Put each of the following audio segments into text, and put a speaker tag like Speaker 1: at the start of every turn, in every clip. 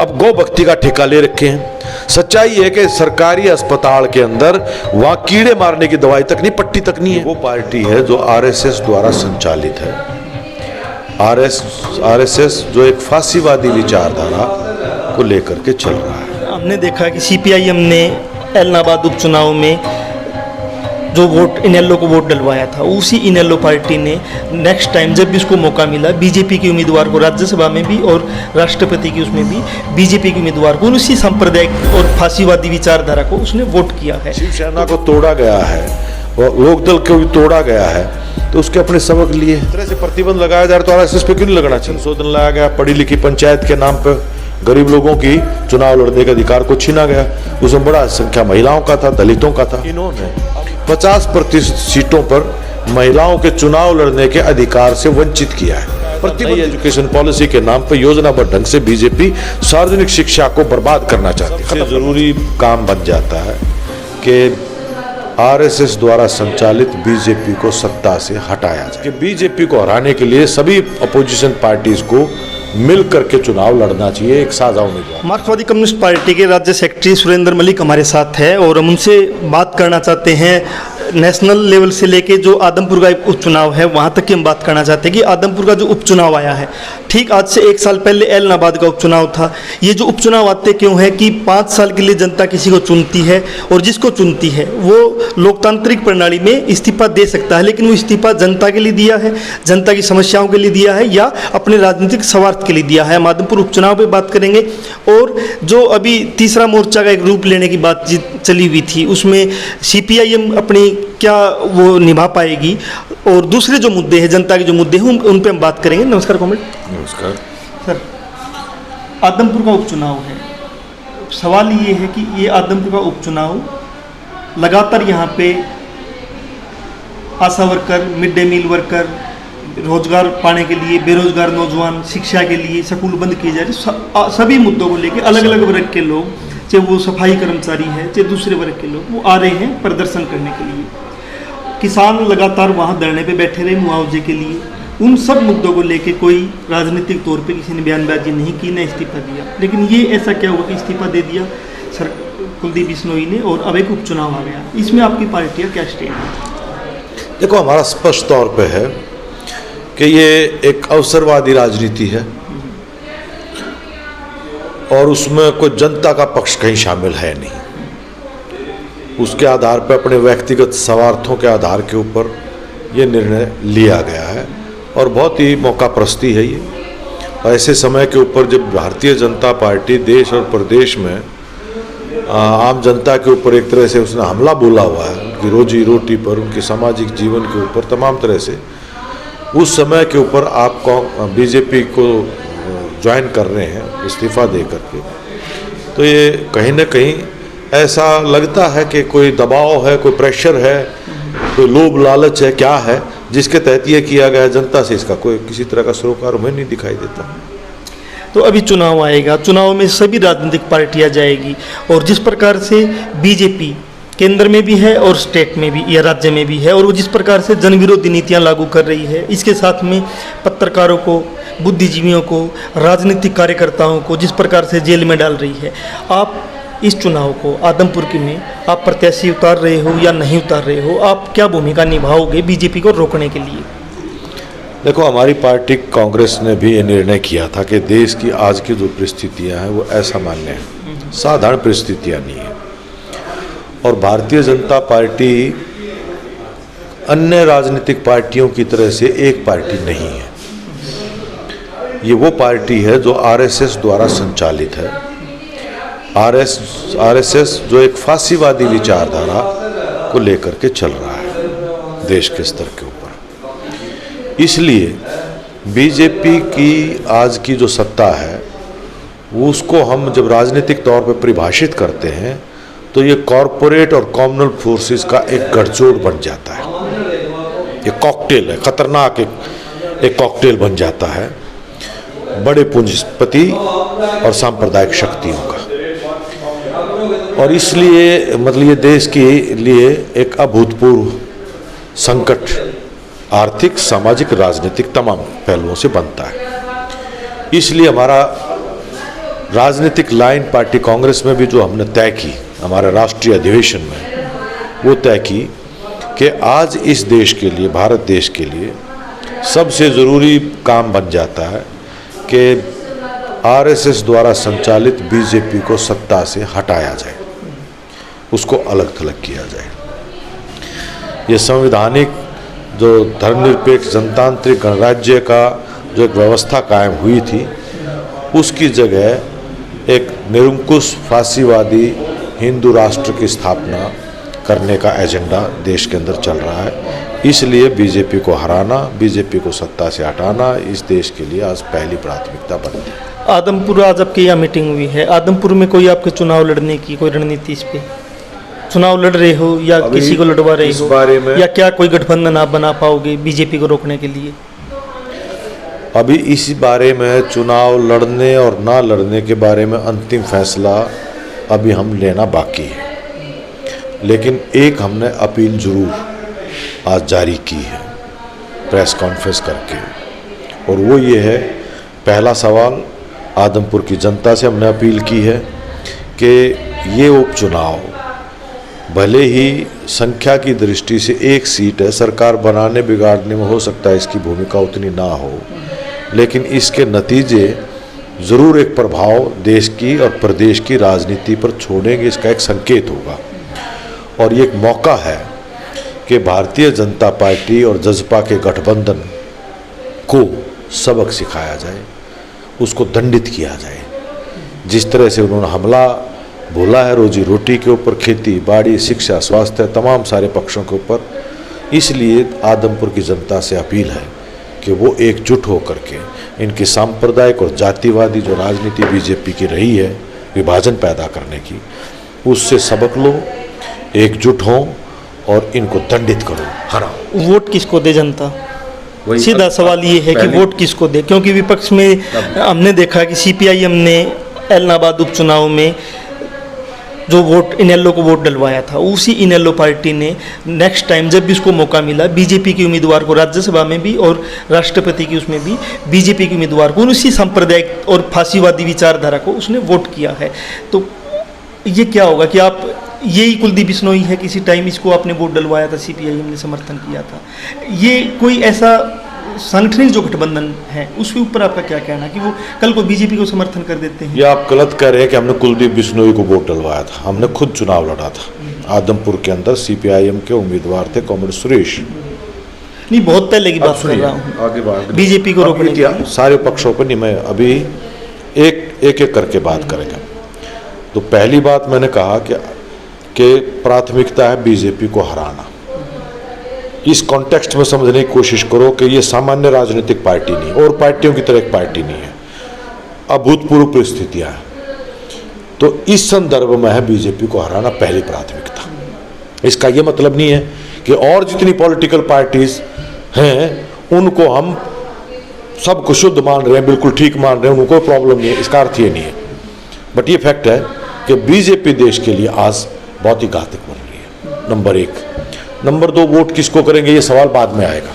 Speaker 1: अब गौ भक्ति का ठेका ले रखे हैं। सच्चाई है कि सरकारी अस्पताल के अंदर वहां कीड़े मारने की दवाई तक नहीं, पट्टी तक नहीं है। वो पार्टी है जो आरएसएस द्वारा संचालित है। आरएसएस जो एक फांसीवादी विचारधारा को लेकर के चल रहा है।
Speaker 2: हमने देखा कि सीपीआईएम ने एलनाबाद उपचुनाव में जो वोट इनेलो को वोट डलवाया था, उसी इनेलो पार्टी ने नेक्स्ट टाइम जब भी उसको मौका मिला बीजेपी के उम्मीदवार को राज्यसभा में भी और राष्ट्रपति की उसमें भी बीजेपी के उम्मीदवार को उसी सांप्रदायिक और फांसीवादी विचारधारा को उसने वोट किया है।
Speaker 1: शिवसेना को तोड़ा गया है और लोकदल को भी तोड़ा गया है, तो उसके अपने सबक लिए इस तरह से प्रतिबंध लगाया जा रहा, तो आरएसएस पे क्यों नहीं लगना चाहिए? संशोधन लाया गया, पढ़ी लिखी पंचायत के नाम पर गरीब लोगों की चुनाव लड़ने के अधिकार को छीना गया। उसमें बड़ा संख्या महिलाओं का था, दलितों का था। इन्होंने 50% सीटों पर महिलाओं के चुनाव लड़ने के अधिकार से वंचित किया है। प्रतिबंध एजुकेशन पॉलिसी के नाम पर योजनाबद्ध ढंग से बीजेपी सार्वजनिक शिक्षा को बर्बाद करना चाहती है। सबसे जरूरी काम बन जाता है कि आरएसएस द्वारा संचालित बीजेपी को सत्ता से हटाया जाए। कि बीजेपी को हराने के लिए सभी अपोजिशन पार्टीज को मिल करके चुनाव लड़ना चाहिए, एक साझा उम्मीदवार।
Speaker 2: मार्क्सवादी कम्युनिस्ट पार्टी के राज्य सेक्रेटरी सुरेंद्र मलिक हमारे साथ है और हम उनसे बात करना चाहते हैं नेशनल लेवल से लेके जो आदमपुर का उपचुनाव है वहाँ तक की हम बात करना चाहते हैं कि आदमपुर का जो उपचुनाव आया है, ठीक आज से 1 साल पहले एलनाबाद का उपचुनाव था। ये जो उपचुनाव आते क्यों है कि 5 साल के लिए जनता किसी को चुनती है और जिसको चुनती है वो लोकतांत्रिक प्रणाली में इस्तीफा दे सकता है, लेकिन वो इस्तीफा जनता के लिए दिया है, जनता की समस्याओं के लिए दिया है या अपने राजनीतिक स्वार्थ के लिए दिया है। हम आदमपुर उपचुनाव पर बात करेंगे और जो अभी तीसरा मोर्चा का एक रूप लेने की बातचीत चली हुई थी उसमें सीपीआईएम अपनी क्या वो निभा पाएगी और दूसरे जो मुद्दे हैं जनता के जो मुद्दे हैं उन पे हम बात करेंगे। नमस्कार कॉमरेड।
Speaker 1: नमस्कार
Speaker 2: सर, आदमपुर का उपचुनाव है, सवाल ये है कि ये आदमपुर का उपचुनाव लगातार यहाँ पे ASHA worker, mid day meal worker, रोजगार पाने के लिए बेरोजगार नौजवान, शिक्षा के लिए स्कूल बंद किए जा रहे, सभी मुद्दों को लेकर अलग अलग वर्ग के लोग, चाहे वो सफाई कर्मचारी है चाहे दूसरे वर्ग के लोग, वो आ रहे हैं प्रदर्शन करने के लिए। किसान लगातार वहाँ धरने पे बैठे रहे मुआवजे के लिए। उन सब मुद्दों को लेके कोई राजनीतिक तौर पे किसी ने बयानबाजी नहीं की, न इस्तीफा दिया। लेकिन ये ऐसा क्या हुआ कि इस्तीफा दे दिया सर कुलदीप बिश्नोई ने और अब एक उपचुनाव आ गया। इसमें आपकी पार्टी का क्या स्टेट है?
Speaker 1: देखो, हमारा स्पष्ट तौर पे है कि ये एक अवसरवादी राजनीति है और उसमें कोई जनता का पक्ष कहीं शामिल है नहीं। उसके आधार पर अपने व्यक्तिगत स्वार्थों के आधार के ऊपर ये निर्णय लिया गया है और बहुत ही मौकाप्रस्ती है ये। ऐसे समय के ऊपर जब भारतीय जनता पार्टी देश और प्रदेश में आम जनता के ऊपर एक तरह से उसने हमला बोला हुआ है, उनकी रोजी रोटी पर, उनके सामाजिक जीवन के ऊपर तमाम तरह से, उस समय के ऊपर आप बीजेपी को ज्वाइन कर रहे हैं इस्तीफा दे करके, तो ये कहीं ना कहीं ऐसा लगता है कि कोई दबाव है, कोई प्रेशर है, कोई लोभ लालच है, क्या है जिसके तहत ये किया गया। जनता से इसका कोई किसी तरह का सरोकार हमें नहीं दिखाई देता।
Speaker 2: तो अभी चुनाव आएगा, चुनाव में सभी राजनीतिक पार्टियां जाएगी और जिस प्रकार से बीजेपी केंद्र में भी है और स्टेट में भी या राज्य में भी है और वो जिस प्रकार से जनविरोधी नीतियां लागू कर रही है, इसके साथ में पत्रकारों को, बुद्धिजीवियों को, राजनीतिक कार्यकर्ताओं को जिस प्रकार से जेल में डाल रही है, आप इस चुनाव को आदमपुर की में आप प्रत्याशी उतार रहे हो या नहीं उतार रहे हो, आप क्या भूमिका निभाओगे बीजेपी को रोकने के लिए?
Speaker 1: देखो, हमारी पार्टी कांग्रेस ने भी ये निर्णय किया था कि देश की आज की जो परिस्थितियां हैं वो असामान्य हैं, साधारण परिस्थितियां नहीं है। और भारतीय जनता पार्टी अन्य राजनीतिक पार्टियों की तरह से एक पार्टी नहीं है। ये वो पार्टी है जो आरएसएस द्वारा संचालित है। आरएसएस जो एक फांसीवादी विचारधारा को लेकर के चल रहा है देश के स्तर के ऊपर। इसलिए बीजेपी की आज की जो सत्ता है उसको हम जब राजनीतिक तौर पर परिभाषित करते हैं तो ये कॉरपोरेट और कॉम्युनल फोर्सेस का एक गठजोड़ बन जाता है। ये कॉकटेल है, खतरनाक एक कॉकटेल बन जाता है बड़े पूंजीपति और सांप्रदायिक शक्तियों का। और इसलिए मतलब ये देश के लिए एक अभूतपूर्व संकट आर्थिक, सामाजिक, राजनीतिक तमाम पहलुओं से बनता है। इसलिए हमारा राजनीतिक लाइन पार्टी कांग्रेस में भी जो हमने तय की हमारे राष्ट्रीय अधिवेशन में, वो तय की कि आज इस देश के लिए, भारत देश के लिए सबसे ज़रूरी काम बन जाता है कि आरएसएस द्वारा संचालित बीजेपी को सत्ता से हटाया जाए, उसको अलग थलग किया जाए। ये संवैधानिक जो धर्मनिरपेक्ष जनतांत्रिक गणराज्य का जो एक व्यवस्था कायम हुई थी, उसकी जगह एक निरंकुश फांसीवादी हिंदू राष्ट्र की स्थापना करने का एजेंडा देश के अंदर चल रहा है। इसलिए बीजेपी को हराना, बीजेपी को सत्ता से हटाना इस देश के लिए आज पहली प्राथमिकता बन गई।
Speaker 2: आदमपुर आज आपकी यहाँ मीटिंग हुई है, आदमपुर में कोई आपके चुनाव लड़ने की कोई रणनीति, इस पे चुनाव लड़ रहे हो या किसी को लड़वा रहे हो,
Speaker 1: बारे में
Speaker 2: या क्या कोई गठबंधन आप बना पाओगे बीजेपी को रोकने के लिए?
Speaker 1: अभी इस बारे में चुनाव लड़ने और ना लड़ने के बारे में अंतिम फैसला अभी हम लेना बाकी है, लेकिन एक हमने अपील जरूर आज जारी की है प्रेस कॉन्फ्रेंस करके, और वो ये है, पहला सवाल आदमपुर की जनता से हमने अपील की है कि ये उपचुनाव भले ही संख्या की दृष्टि से एक सीट है, सरकार बनाने बिगाड़ने में हो सकता है इसकी भूमिका उतनी ना हो, लेकिन इसके नतीजे ज़रूर एक प्रभाव देश की और प्रदेश की राजनीति पर छोड़ेंगे, इसका एक संकेत होगा। और ये एक मौका है कि भारतीय जनता पार्टी और जसपा के गठबंधन को सबक सिखाया जाए, उसको दंडित किया जाए। जिस तरह से उन्होंने हमला बोला है रोजी रोटी के ऊपर, खेती बाड़ी, शिक्षा, स्वास्थ्य, तमाम सारे पक्षों के ऊपर, इसलिए आदमपुर की जनता से अपील है कि वो एकजुट होकर के इनकी सांप्रदायिक और जातिवादी जो राजनीति बीजेपी की रही है विभाजन पैदा करने की, उससे सबक लो, एकजुट हों और इनको दंडित करो, हराओ।
Speaker 2: वोट किसको दे जनता? सीधा सवाल ये है कि वोट किसको दे, क्योंकि विपक्ष में हमने देखा कि सीपीआईएम ने एलनाबाद उपचुनाव में जो वोट इनेलो को वोट डलवाया था, उसी इनेलो पार्टी ने नेक्स्ट टाइम जब भी उसको मौका मिला बीजेपी के उम्मीदवार को राज्यसभा में भी और राष्ट्रपति की उसमें भी बीजेपी के उम्मीदवार को, उसी सांप्रदायिक और फांसीवादी विचारधारा को उसने वोट किया है। तो ये क्या होगा कि आप, यही कुलदीप बिश्नोई है, किसी टाइम इसको आपने वोट डलवाया था, सीपीआईएम ने समर्थन किया था। ये कोई ऐसा संगठनिक जो गठबंधन है उसके ऊपर आपका क्या कहना कि वो कल को बीजेपी को समर्थन कर देते हैं?
Speaker 1: ये आप गलत कह रहे हैं कि हमने कुलदीप बिश्नोई को वोट डलवाया था। हमने खुद चुनाव लड़ा था। आदमपुर के अंदर सीपीआईएम के उम्मीदवार थे कॉमरेड सुरेश।
Speaker 2: नहीं, बहुत पहले की बात कर रहा हूँ,
Speaker 1: आगे बात
Speaker 2: बीजेपी को रोकने की।
Speaker 1: सारे पक्षों पर नहीं, मैं अभी एक करके बात करेंगे। तो पहली बात मैंने कहा कि प्राथमिकता है बीजेपी को हराना। इस कॉन्टेक्स्ट में समझने की कोशिश करो कि ये सामान्य राजनीतिक पार्टी नहीं है और पार्टियों की तरह एक पार्टी नहीं है, अभूतपूर्व परिस्थितियां हैं। तो इस संदर्भ में है बीजेपी को हराना पहली प्राथमिकता। इसका ये मतलब नहीं है कि और जितनी पॉलिटिकल पार्टीज हैं उनको हम सबको शुद्ध मान रहे हैं, बिल्कुल ठीक मान रहे हैं, उनको कोई प्रॉब्लम नहीं है, इसका अर्थ ये नहीं है। बट ये फैक्ट है कि बीजेपी देश के लिए आज बहुत ही घातक बन रही है, नंबर एक। नंबर दो, वोट किसको करेंगे ये सवाल बाद में आएगा।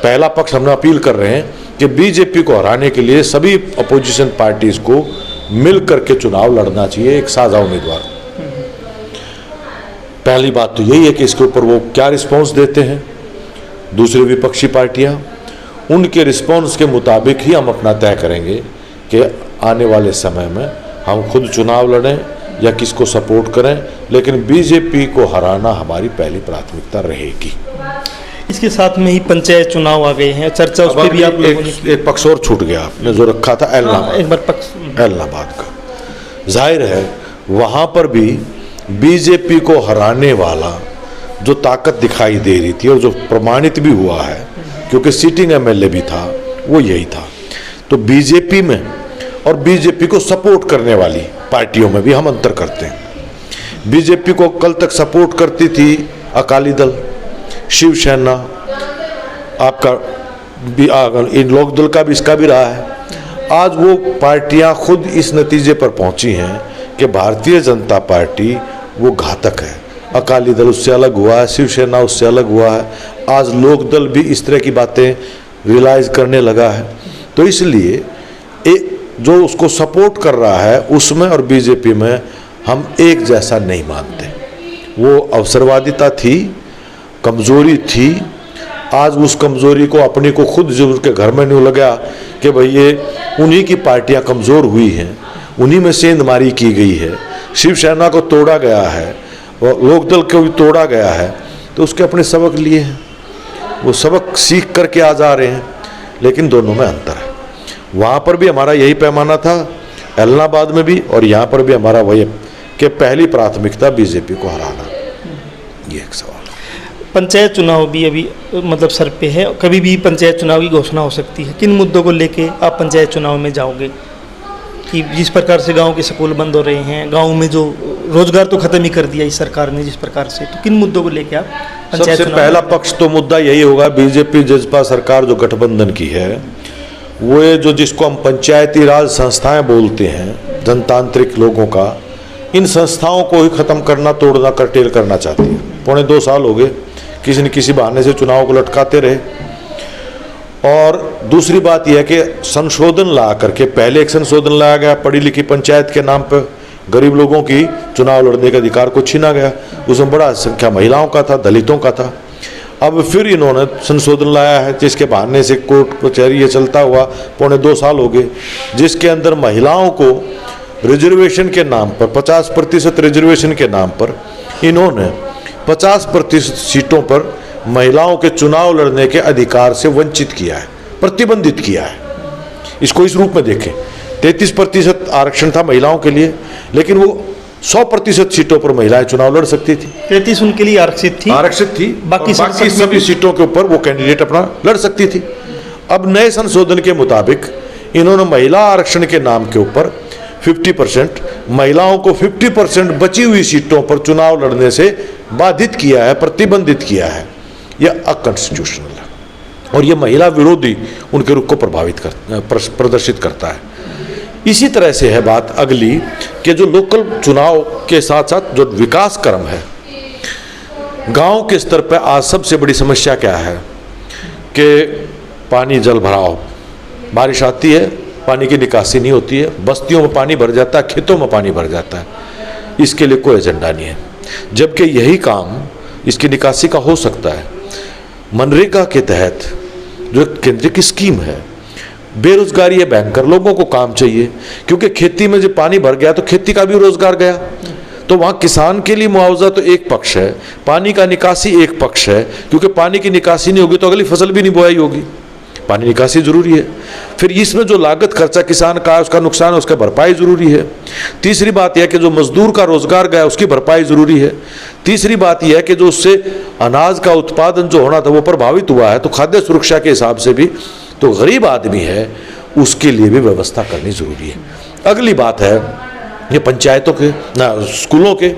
Speaker 1: पहला पक्ष हमने अपील कर रहे हैं कि बीजेपी को हराने के लिए सभी अपोजिशन पार्टीज को मिल करके चुनाव लड़ना चाहिए, एक साझा उम्मीदवार। पहली बात तो यही है कि इसके ऊपर वो क्या रिस्पॉन्स देते हैं दूसरी विपक्षी पार्टियां, उनके रिस्पॉन्स के मुताबिक ही हम अपना तय करेंगे कि आने वाले समय में हम खुद चुनाव लड़ें या किसको सपोर्ट करें, लेकिन बीजेपी को हराना हमारी पहली प्राथमिकता रहेगी।
Speaker 2: इसके साथ में ही पंचायत चुनाव आ गए हैं, चर्चा उस पर भी आप लोगों ने
Speaker 1: एक पक्ष और छूट गया, आपने जो रखा था एलनाबाद,
Speaker 2: एक बार पक्ष
Speaker 1: एलनाबाद का। जाहिर है वहाँ पर भी बीजेपी को हराने वाला जो ताकत दिखाई दे रही थी और जो प्रमाणित भी हुआ है, क्योंकि सिटिंग एमएलए भी था, वो यही था। तो बीजेपी में और बीजेपी को सपोर्ट करने वाली पार्टियों में भी हम अंतर करते हैं। बीजेपी को कल तक सपोर्ट करती थी अकाली दल, शिवसेना, आपका इन लोक दल का भी, इसका भी रहा है। आज वो पार्टियां खुद इस नतीजे पर पहुंची हैं कि भारतीय जनता पार्टी वो घातक है। अकाली दल उससे अलग हुआ है, शिवसेना उससे अलग हुआ है, आज लोक दल भी इस तरह की बातें रियलाइज करने लगा है। तो इसलिए जो उसको सपोर्ट कर रहा है उसमें और बीजेपी में हम एक जैसा नहीं मानते। वो अवसरवादिता थी, कमज़ोरी थी। आज उस कमज़ोरी को अपनी को खुद जो उसके घर में नहीं लगा कि भाई ये उन्हीं की पार्टियां कमज़ोर हुई हैं, उन्हीं में सेंधमारी की गई है, शिवसेना को तोड़ा गया है और लोकदल को भी तोड़ा गया है, तो उसके अपने सबक लिए हैं। वो सबक सीख करके आ जा रहे हैं, लेकिन दोनों में अंतर है। वहाँ पर भी हमारा यही पैमाना था, एलनाबाद में भी, और यहाँ पर भी हमारा वही कि पहली प्राथमिकता बीजेपी को हराना। ये एक सवाल।
Speaker 2: पंचायत चुनाव भी अभी मतलब सर पे है, कभी भी पंचायत चुनाव की घोषणा हो सकती है। किन मुद्दों को लेके आप पंचायत चुनाव में जाओगे? कि जिस प्रकार से गांव के स्कूल बंद हो रहे हैं, गांव में जो रोजगार तो खत्म ही कर दिया इस सरकार ने जिस प्रकार से, तो किन मुद्दों को लेके आप पंचायत
Speaker 1: सबसे पहला पक्ष तो मुद्दा यही होगा, बीजेपी जजपा सरकार जो गठबंधन की है, वो ये जो जिसको हम पंचायती राज संस्थाएं बोलते हैं, जनतांत्रिक लोगों का, इन संस्थाओं को ही खत्म करना, तोड़ना, कर्टेल करना चाहती है। 2.25 साल हो गए किसी न किसी बहाने से चुनाव को लटकाते रहे। और दूसरी बात यह है कि संशोधन ला करके, पहले एक संशोधन लाया गया पढ़ी लिखी पंचायत के नाम पर, गरीब लोगों की चुनाव लड़ने के अधिकार को छीना गया, उसमें बड़ा संख्या महिलाओं का था, दलितों का था। अब फिर इन्होंने संशोधन लाया है जिसके बहाने से कोर्ट कचहरी ये चलता हुआ 2.25 साल हो गए, जिसके अंदर महिलाओं को रिजर्वेशन के नाम पर, 50% रिजर्वेशन के नाम पर इन्होंने 50% सीटों पर महिलाओं के चुनाव लड़ने के अधिकार से वंचित किया है, प्रतिबंधित किया है। इसको इस रूप में देखें, 33% आरक्षण था महिलाओं के लिए, लेकिन वो 100% सीटों पर महिलाएं चुनाव लड़ सकती थी।
Speaker 2: 33 उनके लिए आरक्षित थी, बाकी
Speaker 1: सभी सीटों के ऊपर वो कैंडिडेट अपना लड़ सकती थी। अब नए संशोधन के मुताबिक इन्होंने महिला आरक्षण के नाम के ऊपर 50%, महिलाओं को 50% बची हुई सीटों पर चुनाव लड़ने से बाधित किया है, प्रतिबंधित किया है। यह अकॉन्स्टिट्यूशनल है और यह महिला विरोधी उनके रुख को प्रदर्शित करता है। इसी तरह से है बात अगली कि जो लोकल चुनाव के साथ साथ जो विकास क्रम है, गांव के स्तर पर आज सबसे बड़ी समस्या क्या है कि पानी जल भराव, बारिश आती है, पानी की निकासी नहीं होती है, बस्तियों में पानी भर जाता है, खेतों में पानी भर जाता है, इसके लिए कोई एजेंडा नहीं है। जबकि यही काम इसकी निकासी का हो सकता है। मनरेगा के तहत जो केंद्र की स्कीम है, बेरोजगारी है भयंकर, लोगों को काम चाहिए, क्योंकि खेती में जब पानी भर गया तो खेती का भी रोजगार गया। तो वहाँ किसान के लिए मुआवजा तो एक पक्ष है, पानी का निकासी एक पक्ष है, क्योंकि पानी की निकासी नहीं होगी तो अगली फसल भी नहीं बोआई होगी, पानी निकासी जरूरी है। फिर इसमें जो लागत खर्चा किसान का है, उसका नुकसान है, उसका भरपाई जरूरी है। तीसरी बात यह है कि जो मजदूर का रोजगार गया उसकी भरपाई जरूरी है। तीसरी बात यह है कि जो उससे अनाज का उत्पादन जो होना था वो प्रभावित हुआ है, तो खाद्य सुरक्षा के हिसाब से भी तो गरीब आदमी है उसके लिए भी व्यवस्था करनी जरूरी है। अगली बात है ये पंचायतों के स्कूलों के।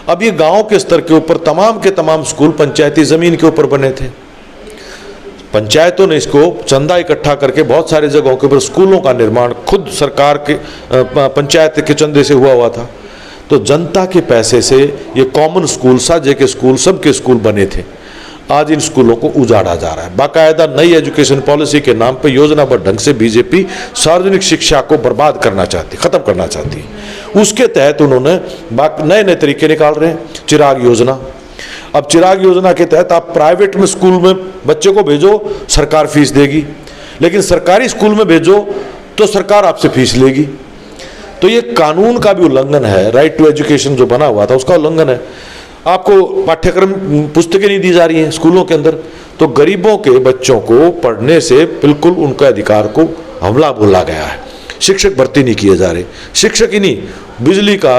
Speaker 1: अब ये गांव के स्तर के ऊपर तमाम के तमाम स्कूल पंचायती जमीन के ऊपर बने थे। पंचायतों ने इसको चंदा इकट्ठा करके बहुत सारे जगहों के ऊपर स्कूलों का निर्माण खुद सरकार के पंचायत के चंदे से हुआ था। तो जनता के पैसे से ये कॉमन स्कूल, साझे के स्कूल, सबके स्कूल बने थे। आज इन स्कूलों को उजाड़ा जा रहा है। बाकायदा नई एजुकेशन पॉलिसी के नाम पर योजनाबद्ध ढंग से बीजेपी सार्वजनिक शिक्षा को बर्बाद करना चाहती, खत्म करना चाहती है। उसके तहत उन्होंने नए नए तरीके निकाल रहे हैं। चिराग योजना, अब चिराग योजना के तहत आप प्राइवेट में स्कूल में बच्चे को भेजो, सरकार फीस देगी, लेकिन सरकारी स्कूल में भेजो तो सरकार आपसे फीस लेगी। तो ये कानून का भी उल्लंघन है, राइट टू एजुकेशन जो बना हुआ था उसका उल्लंघन है। आपको पाठ्यक्रम पुस्तकें नहीं दी जा रही हैं स्कूलों के अंदर, तो गरीबों के बच्चों को पढ़ने से बिल्कुल उनके अधिकार को हमला बोला गया है। शिक्षक भर्ती नहीं किए जा रहे, शिक्षक ही नहीं, बिजली का,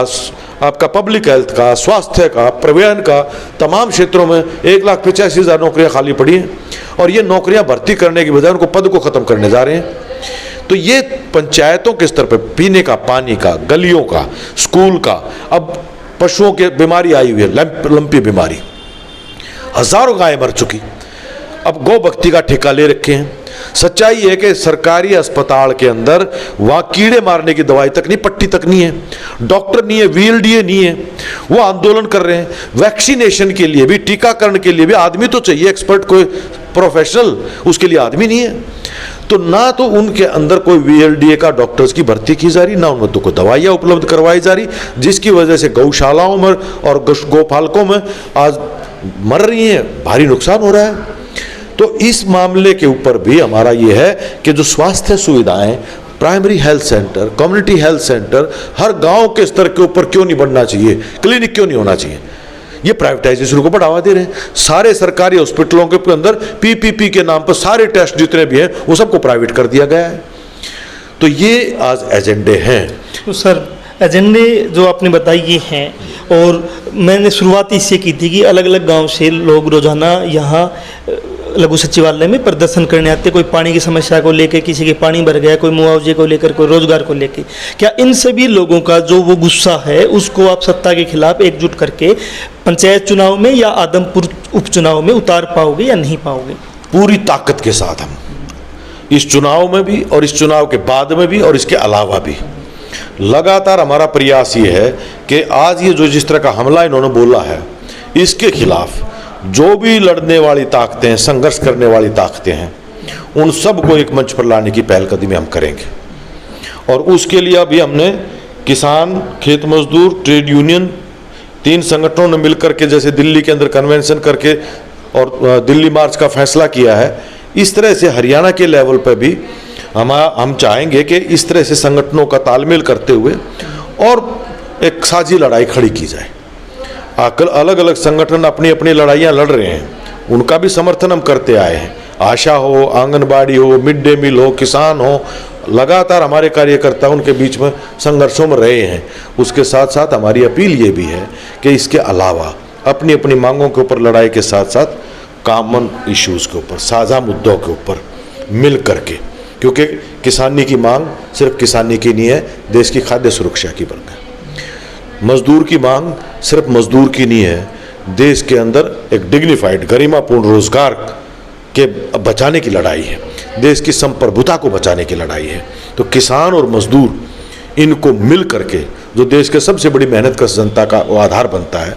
Speaker 1: आपका पब्लिक हेल्थ का, स्वास्थ्य का, परिवहन का, तमाम क्षेत्रों में 1,85,000 नौकरियां खाली पड़ी हैं और ये नौकरियां भर्ती करने की बजाय उनको पद को खत्म करने जा रहे हैं। तो ये पंचायतों के स्तर पर पीने का पानी का, गलियों का, स्कूल का, अब पशुओं की बीमारी आई हुई है, लंपी बीमारी, हजारों गायें मर चुकी, अब गौ भक्ति का ठेका ले रखे हैं। सच्चाई है कि सरकारी अस्पताल के अंदर वहाँ कीड़े मारने की दवाई तक नहीं, पट्टी तक नहीं है, डॉक्टर नहीं है, VLDA नहीं है, वो आंदोलन कर रहे हैं। वैक्सीनेशन के लिए भी, टीकाकरण के लिए भी आदमी तो चाहिए, एक्सपर्ट कोई प्रोफेशनल, उसके लिए आदमी नहीं है। तो ना तो उनके अंदर कोई VLDA का डॉक्टर्स की भर्ती की जा रही, ना उनको तो कोई दवाइयाँ उपलब्ध करवाई जा रही, जिसकी वजह से गौशालाओं में और गोपालकों में आज मर रही हैं, भारी नुकसान हो रहा है। तो इस मामले के ऊपर भी हमारा ये है कि जो स्वास्थ्य सुविधाएं, primary health centre, community health centre हर गांव के स्तर के ऊपर क्यों नहीं बनना चाहिए, क्लिनिक क्यों नहीं होना चाहिए। ये प्राइवेटाइजेशन को बढ़ावा दे रहे हैं। सारे सरकारी हॉस्पिटलों के अंदर PPP के नाम पर सारे टेस्ट जितने भी हैं वो सबको प्राइवेट कर दिया गया है। तो ये आज एजेंडे हैं।
Speaker 2: तो सर एजेंडे जो आपने बताई ये हैं, और मैंने शुरुआत इससे की थी कि अलग अलग गांव से लोग रोजाना यहाँ लघु सचिवालय में प्रदर्शन करने आते, कोई पानी की समस्या को लेकर, किसी के पानी भर गया, कोई मुआवजे को लेकर, कोई रोजगार को लेकर। क्या इन सभी लोगों का जो वो गुस्सा है उसको आप सत्ता के खिलाफ एकजुट करके पंचायत चुनाव में या आदमपुर उपचुनाव में उतार पाओगे या नहीं पाओगे?
Speaker 1: पूरी ताकत के साथ हम इस चुनाव में भी और इस चुनाव के बाद में भी और इसके अलावा भी लगातार हमारा प्रयास ये है कि आज ये जो जिस तरह का हमला इन्होंने बोला है, इसके खिलाफ जो भी लड़ने वाली ताकतें हैं, संघर्ष करने वाली ताकतें हैं, उन सबको एक मंच पर लाने की पहलकदमी हम करेंगे। और उसके लिए अभी हमने किसान, खेत मजदूर, ट्रेड यूनियन, 3 संगठनों ने मिलकर के जैसे दिल्ली के अंदर कन्वेंशन करके और दिल्ली मार्च का फैसला किया है, इस तरह से हरियाणा के लेवल पर भी हम चाहेंगे कि इस तरह से संगठनों का तालमेल करते हुए और एक साझी लड़ाई खड़ी की जाए। अलग अलग संगठन अपनी अपनी लड़ाइयाँ लड़ रहे हैं, उनका भी समर्थन हम करते आए हैं। आशा हो, आंगनबाड़ी हो, मिड डे मील हो, किसान हो, लगातार हमारे कार्यकर्ता उनके बीच में संघर्षों में रहे हैं। उसके साथ साथ हमारी अपील ये भी है कि इसके अलावा अपनी अपनी मांगों के ऊपर लड़ाई के साथ साथ कॉमन इश्यूज़ के ऊपर, साझा मुद्दों के ऊपर मिल करके, क्योंकि किसानी की मांग सिर्फ किसानी की नहीं है, देश की खाद्य सुरक्षा की मांग है। मजदूर की मांग सिर्फ मजदूर की नहीं है, देश के अंदर एक डिग्निफाइड, गरिमापूर्ण रोजगार के बचाने की लड़ाई है, देश की संप्रभुता को बचाने की लड़ाई है। तो किसान और मजदूर इनको मिल करके, जो देश के सबसे बड़ी मेहनत कश जनता का वो आधार बनता है,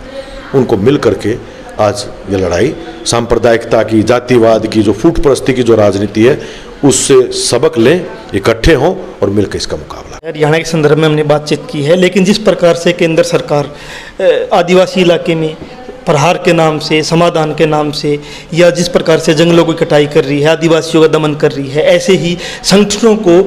Speaker 1: उनको मिल करके आज ये लड़ाई सांप्रदायिकता की, जातिवाद की, जो फूट परस्ती की जो राजनीति है, उससे सबक लें, इकट्ठे हों और मिलकर इसका मुकाबला।
Speaker 2: हरियाणा के संदर्भ में हमने बातचीत की है, लेकिन जिस प्रकार से केंद्र सरकार आदिवासी इलाके में प्रहार के नाम से, समाधान के नाम से, या जिस प्रकार से जंगलों की कटाई कर रही है, आदिवासियों का दमन कर रही है, ऐसे ही संगठनों को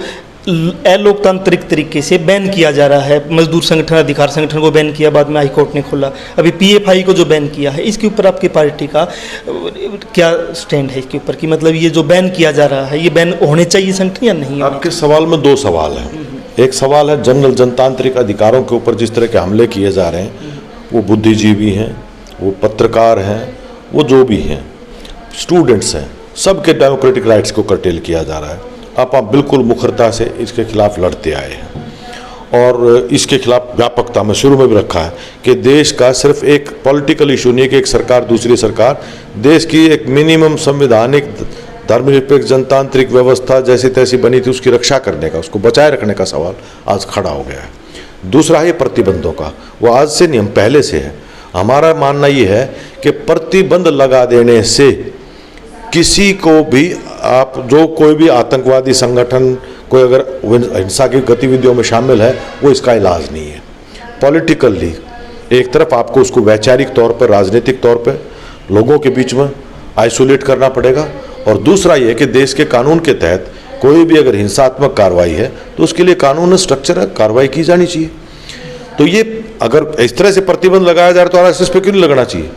Speaker 2: अलोकतांत्रिक तरीके से बैन किया जा रहा है। मजदूर संगठन, अधिकार संगठन को बैन किया, बाद में हाईकोर्ट ने खोला, अभी PFI को जो बैन किया है, इसके ऊपर आपकी पार्टी का क्या स्टैंड है इसके ऊपर, कि मतलब ये जो बैन किया जा रहा है, ये बैन होने चाहिए संगठन या नहीं?
Speaker 1: आपके सवाल में 2 सवाल हैं। एक सवाल है जंगल जनतांत्रिक अधिकारों के ऊपर जिस तरह के हमले किए जा रहे हैं, वो बुद्धिजीवी हैं, वो पत्रकार हैं, वो जो भी हैं, स्टूडेंट्स हैं, सबके डेमोक्रेटिक राइट्स को कर्टेल किया जा रहा है। आप बिल्कुल मुखरता से इसके खिलाफ लड़ते आए हैं और इसके खिलाफ व्यापकता में शुरू में भी रखा है कि देश का सिर्फ एक पॉलिटिकल इशू नहीं है कि एक सरकार दूसरी सरकार, देश की एक मिनिमम संवैधानिक धर्मनिरपेक्ष जनतांत्रिक व्यवस्था जैसी तैसी बनी थी, उसकी रक्षा करने का, उसको बचाए रखने का सवाल आज खड़ा हो गया है। दूसरा है प्रतिबंधों का, वो आज से नहीं, हम पहले से है। हमारा मानना ये है कि प्रतिबंध लगा देने से किसी को भी, आप जो कोई भी आतंकवादी संगठन कोई अगर हिंसा की गतिविधियों में शामिल है, वो इसका इलाज नहीं है। पॉलिटिकली एक तरफ आपको उसको वैचारिक तौर पर, राजनीतिक तौर पर लोगों के बीच में आइसोलेट करना पड़ेगा, और दूसरा ये कि देश के कानून के तहत कोई भी अगर हिंसात्मक कार्रवाई है तो उसके लिए कानून स्ट्रक्चर है, कार्रवाई की जानी चाहिए। तो ये अगर इस तरह से प्रतिबंध लगाया जा रहा है तो RSS पे क्यों नहीं लगना चाहिए?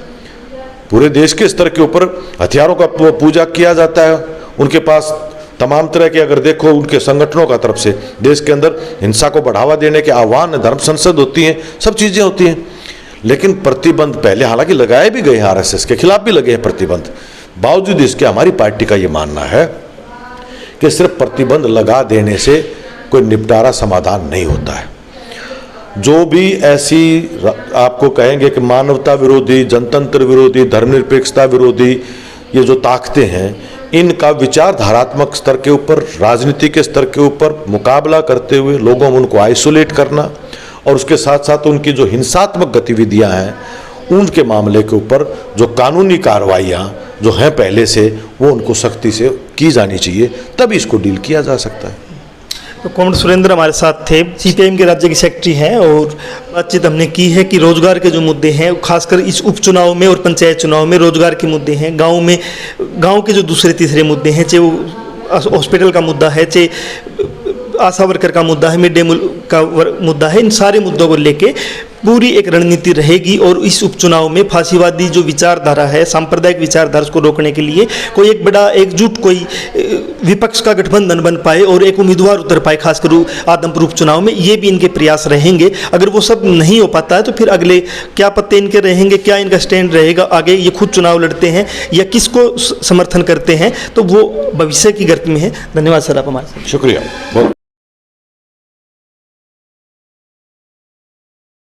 Speaker 1: पूरे देश के स्तर के ऊपर हथियारों का पूजा किया जाता है, उनके पास तमाम तरह के, अगर देखो उनके संगठनों का तरफ से देश के अंदर हिंसा को बढ़ावा देने के आह्वान, धर्म संसद होती हैं, सब चीज़ें होती हैं, लेकिन प्रतिबंध पहले हालांकि लगाए भी गए हैं, RSS के खिलाफ भी लगे हैं प्रतिबंध। बावजूद इसके हमारी पार्टी का ये मानना है कि सिर्फ प्रतिबंध लगा देने से कोई निपटारा समाधान नहीं होता है। जो भी ऐसी आपको कहेंगे कि मानवता विरोधी, जनतंत्र विरोधी, धर्मनिरपेक्षता विरोधी ये जो ताकतें हैं, इनका विचारधारात्मक स्तर के ऊपर, राजनीति के स्तर के ऊपर मुकाबला करते हुए लोगों में उनको आइसोलेट करना, और उसके साथ साथ उनकी जो हिंसात्मक गतिविधियां हैं उनके मामले के ऊपर जो कानूनी कार्रवाइयाँ जो हैं पहले से, वो उनको सख्ती से की जानी चाहिए, तभी इसको डील किया जा सकता है।
Speaker 2: तो कॉमरेड सुरेंद्र हमारे साथ थे, सीपीआईएम के राज्य के सेक्रेटरी हैं, और बातचीत हमने की है कि रोजगार के जो मुद्दे हैं, खासकर इस उपचुनाव में और पंचायत चुनाव में रोजगार के मुद्दे हैं, गांव के जो दूसरे तीसरे मुद्दे हैं, चाहे वो हॉस्पिटल का मुद्दा है, चाहे आशा वर्कर का मुद्दा है, मिड डे मील का मुद्दा है, इन सारे मुद्दों को लेके पूरी एक रणनीति रहेगी। और इस उपचुनाव में फांसीवादी जो विचारधारा है, सांप्रदायिक विचारधारा, उसको रोकने के लिए कोई एक बड़ा एकजुट कोई विपक्ष का गठबंधन बन पाए और एक उम्मीदवार उतर पाए, खासकर आदमपुर उपचुनाव में, ये भी इनके प्रयास रहेंगे। अगर वो सब नहीं हो पाता है तो फिर अगले क्या पत्ते इनके रहेंगे, क्या इनका स्टैंड रहेगा, आगे ये खुद चुनाव लड़ते हैं या किसको समर्थन करते हैं, तो वो भविष्य की गर्त में है। धन्यवाद सर, आप हमारे साथ।
Speaker 1: शुक्रिया बहुत।